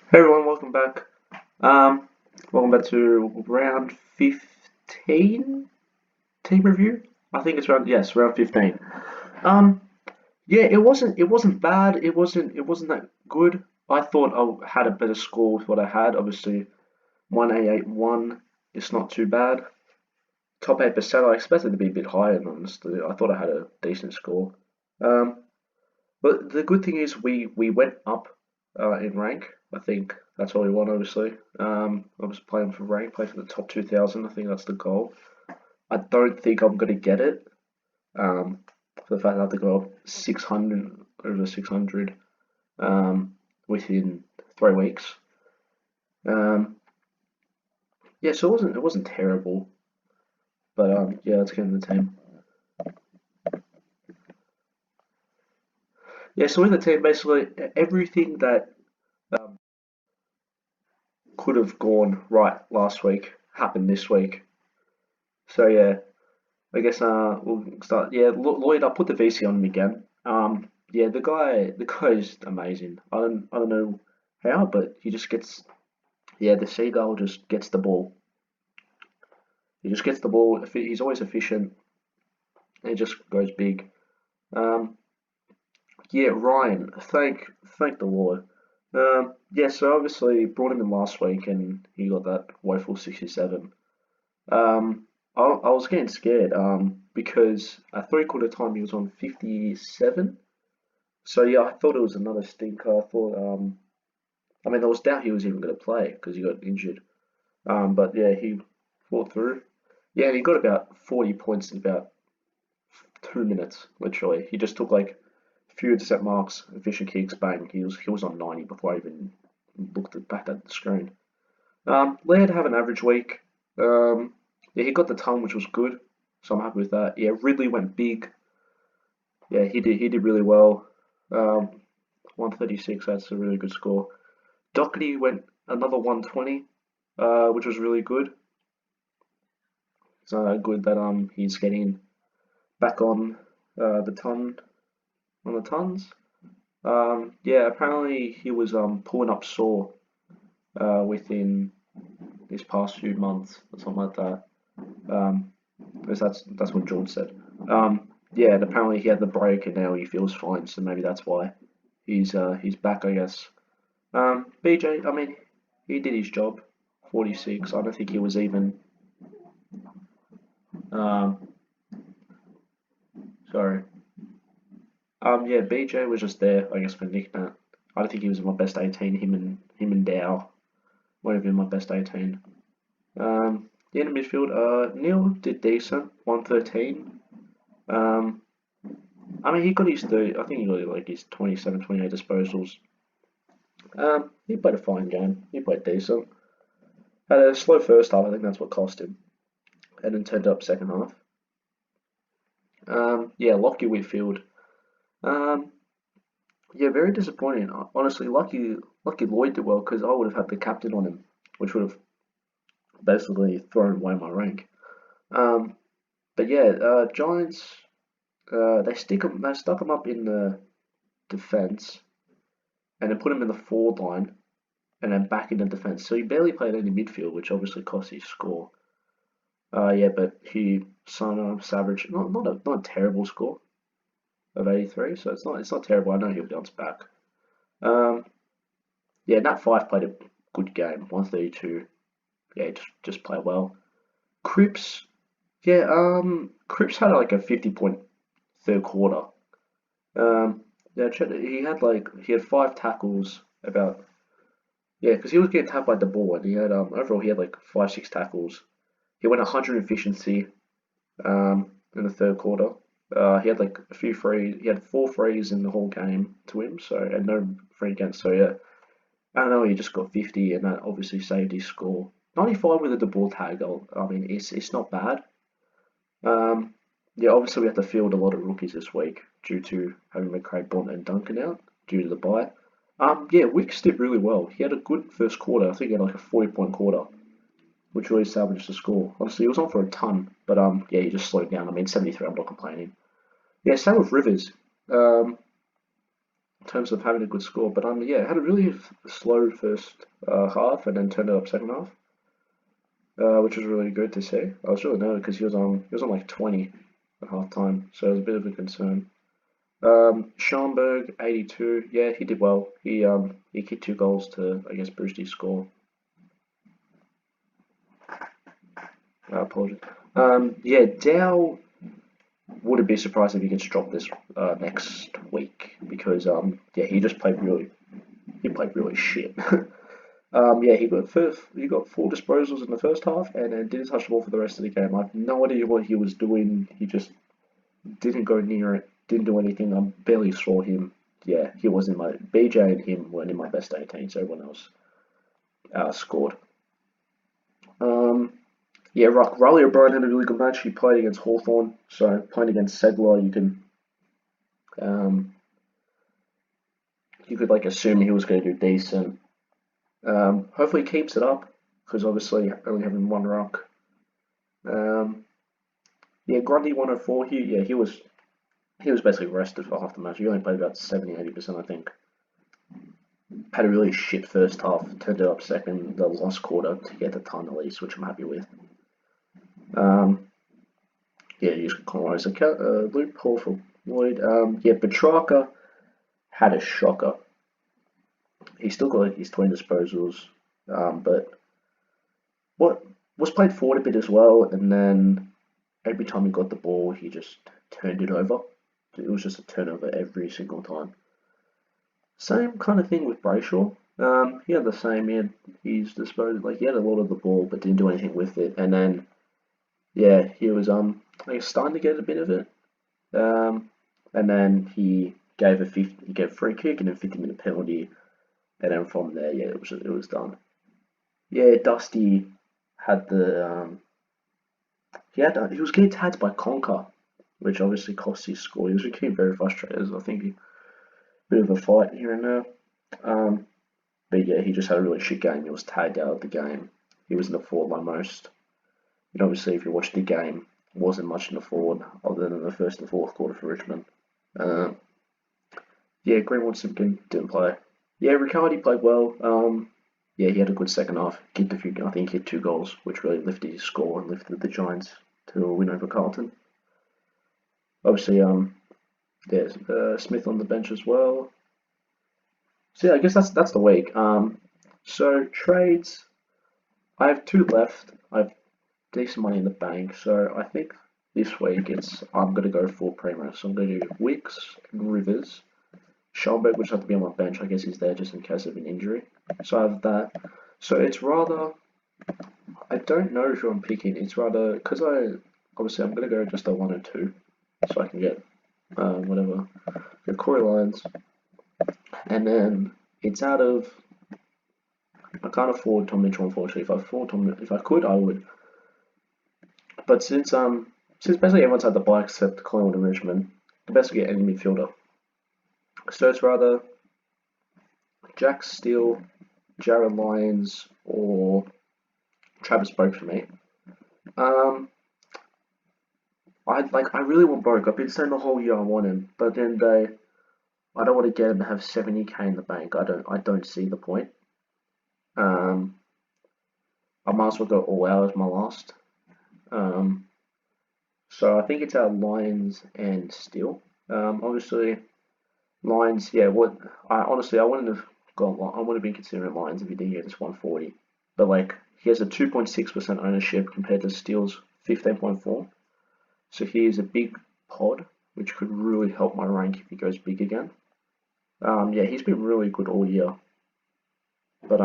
Hey everyone, welcome back. Um, Welcome back to round 15 team review. I think it's round 15. Um, yeah, it wasn't bad. It wasn't that good. I thought I had a better score with what I had. Obviously, 1A81 is not too bad. Top 8%, I expected to be a bit higher, honestly. I thought I had a decent score. Um, But the good thing is we went up in rank. I think that's what we want, obviously. I was playing for rank, play for the top 2,000. I think that's the goal. I don't think I'm going to get it. For the fact that I have to go up 600 over 600 within 3 weeks. Um, yeah, so it wasn't terrible, but yeah, let's get into the team. Yeah, so in the team, basically everything that um, could have gone right last week happened this week. So yeah, I guess we'll start. Yeah, Lloyd, I put the VC on him again. Yeah, the guy is amazing. I don't know how, but he just gets. Yeah, the seagull just gets the ball. He just gets the ball. He's always efficient. And he just goes big. Um, yeah, Ryan, thank the Lord. Yeah, so obviously brought him in last week, and he got that woeful 67. I was getting scared. Because at three-quarter time he was on 57. So yeah, I thought it was another stinker. I thought, I mean, there was doubt he was even going to play because he got injured. But yeah, he fought through. Yeah, and he got about 40 points in about 2 minutes, literally. He just took like a few intercept marks, efficient kicks, bang. He was on 90 before I even back at the screen. Laird have an average week. Yeah, he got the tongue, which was good, so I'm happy with that. Yeah, Ridley went big. Yeah, he did really well. Um, 136, that's a really good score. Doherty went another 120, which was really good. It's good that he's getting back on the tons. Yeah, apparently he was pulling up sore within this past few months or something like that. Um, because that's what George said. Yeah, and apparently he had the break and now he feels fine, so maybe that's why he's back, I guess. BJ, I mean, he did his job. 46. I don't think he was even. Um, Sorry. Yeah, BJ was just there, I guess, for Nick Nat. I don't think he was my best 18. Him and Dow weren't even my best 18. Yeah, in the midfield, Neil did decent, 113. Um, I mean, he got his 30. I think he got like his 27, 28 disposals. He played a fine game. He played decent. Had a slow first half. I think that's what cost him, and then turned up second half. Yeah, Lockie Whitfield. Um, yeah, very disappointing. Honestly, lucky Lloyd did well because I would have had the captain on him, which would have basically thrown away my rank. Um, but yeah, Giants. They stuck him up in the defense, and then put him in the forward line, and then back in the defense. So he barely played any midfield, which obviously cost his score. Yeah, but he Savage, not a terrible score of 83, so it's not terrible. I know he'll bounce back. Um, yeah, Nat Five played a good game, 132. Yeah, just played well. Cripps, yeah, Cripps had like a 50-point third quarter. Yeah, he had 5 tackles about. Yeah, because he was getting tackled by the ball, and he had overall he had like 5 6 tackles. He went 100 efficiency in the third quarter. He had like a few free. He had 4 frees in the whole game to him, so and no free against. So yeah, I don't know. He just got 50, and that obviously saved his score. 95 with a De Boer tag. I mean, it's not bad. Um, yeah, obviously we have to field a lot of rookies this week due to having McCrae, Bont, and Duncan out due to the bye. Yeah, Wicks did really well. He had a good first quarter. I think he had like a 40-point quarter, which really salvaged the score. Honestly, he was on for a ton, but yeah, he just slowed down. I mean, 73. I'm not complaining. Yeah, same with Rivers. Um, terms of having a good score. But yeah, had a really slow first half and then turned it up second half, which was really good to see. I was really nervous because he was on like 20 at half time, so it was a bit of a concern. Schomburg 82, yeah, he did well. He kicked 2 goals to I guess boost his score. Apologies. Yeah, Dow wouldn't be surprised if he gets dropped this next week because yeah he played really shit. Yeah, he got 4 disposals in the first half and then didn't touch the ball for the rest of the game. I have no idea what he was doing. He just didn't go near it, didn't do anything. I barely saw him. Yeah, he wasn't my BJ and him weren't in my best 18, so everyone else scored. Um, yeah, Riley O'Brien had a really good match. He played against Hawthorn, so playing against Segler, um, you could like assume he was going to do decent. Hopefully he keeps it up because obviously only having one ruck. Um, yeah, Grundy 104. He was basically rested for half the match. He only played about 70-80%, I think. Had a really shit first half, turned it up second, the last quarter to get the ton at least, which I'm happy with. Yeah, you just Conroy's a loophole for Lloyd. Yeah, Petrarca had a shocker. He still got his 20 disposals, but what was played forward a bit as well, and then every time he got the ball, he just turned it over. It was just a turnover every single time. Same kind of thing with Brayshaw. He had the same. He's disposed like he had a lot of the ball, but didn't do anything with it. And then yeah, he was I guess starting to get a bit of it. And then he gave a free kick and a 50-minute penalty, and then from there, yeah, it was done. Yeah, Dusty had he was getting tagged by Conker, which obviously cost his score. He was getting very frustrated. I think a bit of a fight here and there. Um, but yeah, he just had a really shit game. He was tagged out of the game. He was in the forward line most. And obviously, if you watch the game, wasn't much in the forward other than the first and fourth quarter for Richmond. Uh, yeah, Greenwood Simpkin didn't play. Yeah, Riccardi played well. Yeah, he had a good second half. Kicked a few. I think he hit 2 goals, which really lifted his score and lifted the Giants to a win over Carlton. Obviously, there's Smith on the bench as well. So yeah, I guess that's the week. So trades, I have 2 left. I have decent money in the bank, so I think this week I'm gonna go full Premo. So I'm gonna do Wicks and Rivers. Schomburg, which has to be on my bench. I guess he's there just in case of an injury. So I have that. So it's rather, I don't know who I'm picking. It's rather because obviously I'm gonna go just a 1 and 2, so I can get whatever the Corey Lyons, and then it's out of. I can't afford Tom Mitchell, unfortunately. If I could, I would. But since basically everyone's had the bye except Collingwood and Richmond, the best to get any midfielder. So it's rather Jack Steele, Jared Lyons, or Travis Boak for me. I really want Boak. I've been saying the whole year I want him, but then I don't want to get him to have 70k in the bank. I don't see the point. I might as well go all out as my last. So I think it's our Lions and Steel. Obviously Lions, yeah. I wouldn't have gone. I would have been considering Lions if he didn't get this 140. But like he has a 2.6% ownership compared to Steel's 15.4. So he is a big pod, which could really help my rank if he goes big again. Yeah, he's been really good all year. But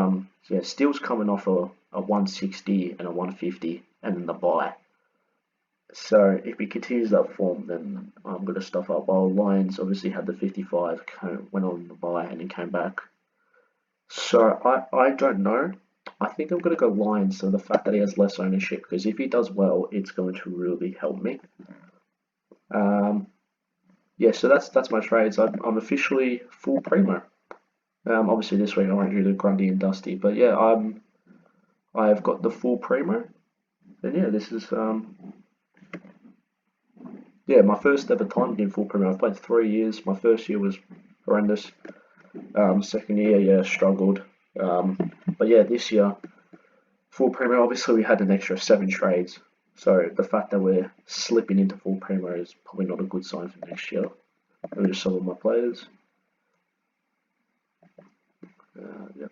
yeah, Steele's coming off a 160 and a 150 and then the bye. So if he continues that form, then I'm going to stuff up. While Lions obviously had the 55, went on the bye and then came back. So I don't know. I think I'm going to go Lions. So the fact that he has less ownership, because if he does well, it's going to really help me. Yeah, so that's my trades. I'm officially full Premo. Obviously this week I won't do the Grundy and Dusty, but yeah, I've got the full Premo. And yeah, this is yeah, my first ever time in full Premo. I've played 3 years. My first year was horrendous. Second year, yeah, struggled. But yeah, this year, full Premo, obviously we had an extra 7 trades. So the fact that we're slipping into full Premo is probably not a good sign for next year. Let me just sell all my players. Yeah.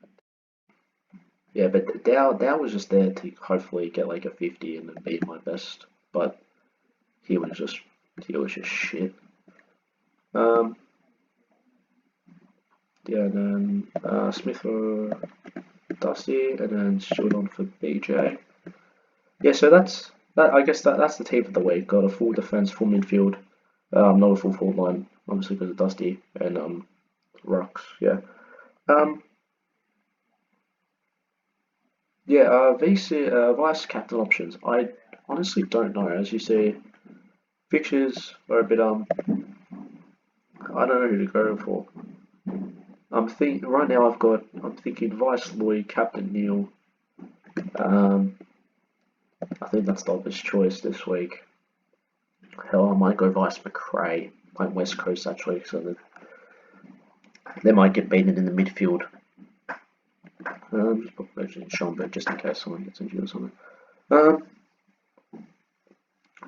Yeah, but Dow was just there to hopefully get like a 50 and then beat my best. But he was just shit. Um, yeah, and then Smith for Dusty, and then Stewart on for BJ. Yeah, so that's that. I guess that's the team for the week. Got a full defense, full midfield, not a full forward line, obviously because of Dusty and Rux. Yeah. Um, yeah. Vice captain options. I honestly don't know. As you see, fixtures are a bit I don't know who to go for. I'm thinking right now. I'm thinking Vice Lloyd, Captain Neil. Um, I think that's the obvious choice this week. Hell, I might go Vice McRae, playing West Coast actually, so that they might get beaten in the midfield. Just put Virgin Schomburg just in case someone gets injured or something. Um,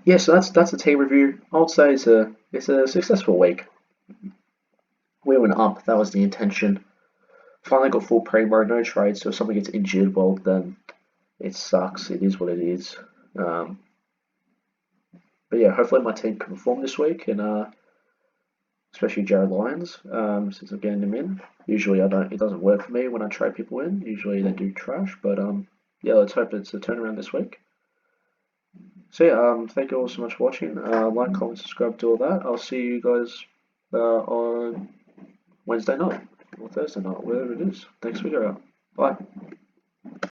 yeah, so that's the team review. I would say it's a successful week. We went up. That was the intention. Finally got full Premo, no trades. So if someone gets injured, well then it sucks. It is what it is. Um, but yeah, hopefully my team can perform this week, and especially Jared Lyons, since I'm getting him in. Usually I don't. It doesn't work for me when I trade people in. Usually they do trash, but yeah, let's hope it's a turnaround this week. So yeah, thank you all so much for watching. Like, comment, subscribe, do all that. I'll see you guys on Wednesday night or Thursday night, whatever it is. Next video out. Bye.